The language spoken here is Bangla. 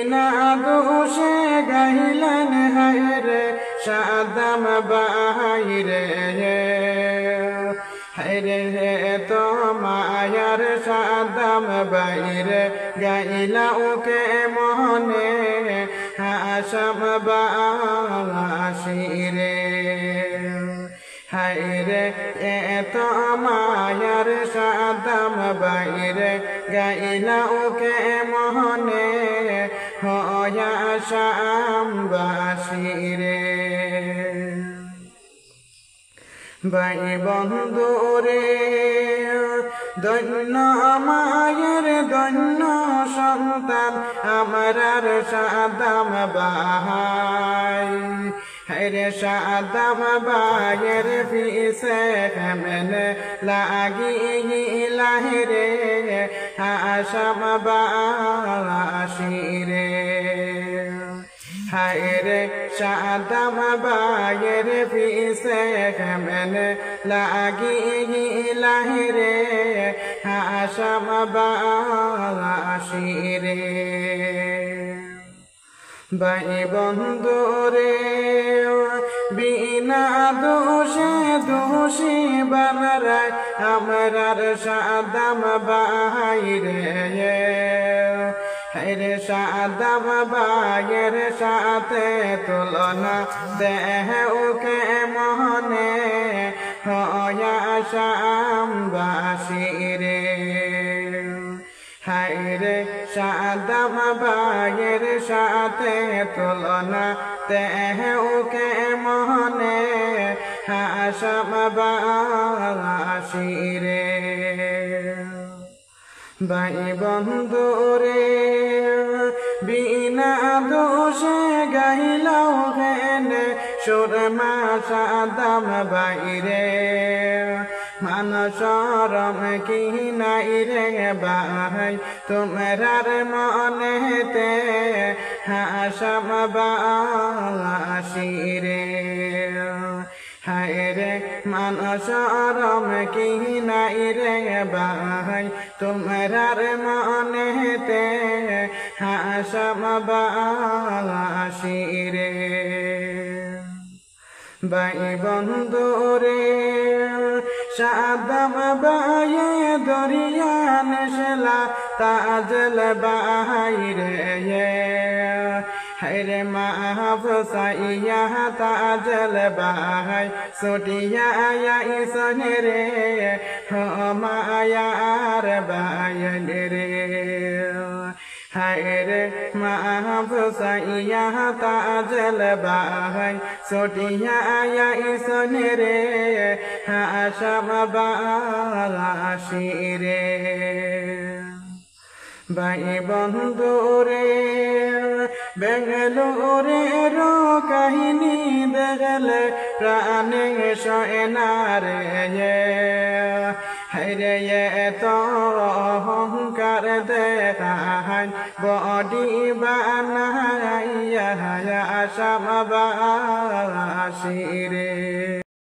বিনা দোষে গাইলেন হায়রে সাদাম বাইরে হায়রে হে তো মায়ার সাদাম বাইরে গাইলা ওকে মনে হাসাম বাসিরে হায়রে এত মায়ার সাদাম বাইরে গাইলা ওকে মনে হয়া শ্যামবাসিরে ভাই বন্ধুরে দৈন্য মায়ের দৈন্য সন্তান আমরার সাদাম বাহাই হেরে সাদাম বায়ের পিছে কেমনে লাগিলা রে হাসাম বাসিরে হায়রে সাদাম বায়ের পিছে কেমনে লাগিলা রে হাসাম বাসিরে ভাই বন্ধুরে বিনা দোষে দোষী বানারায় আমরার সাদাম বাইরে হেরে সাদাম বায়ের সাথে তুলনা দেহ ওকে মনে হয়া শ্যামবাসিরে হায়রে সাদাম বায়ের সাথে তুলনা দেহ ওকে মনে হাসাম বাসিরে ভাই বন্ধুরে বিনা দোষে গাইলাও হেনে সুরমা সাদাম বাইরে মান শরম কি নাই রে ভাই তোমরার মনেতে হাসাম বাসিরে হায়রে মান শরম কি নাই রে ভাই তোমরার মনেতে হাসাম বাসিরে ভাই বন্ধুরে সাদাম বায়ে দরিয়ান সেলা তাজল বাইরে হেরে মাহফসাইয়া তাজল বাহাই সোটিয়া ইসনে রে মায়ার বায়ন রে হায়রে মাহফসাইয়া তাজল বাহাই সোটিয়া ইসনে রে হাসাম বাসিরে ভাই বন্ধুরে বেঙ্গালুরের কাহিনী দেখলে প্রাণে সয়নারে হেরে তো অহংকার দেখান বডি বানাইয়া শ্যামবাসিরে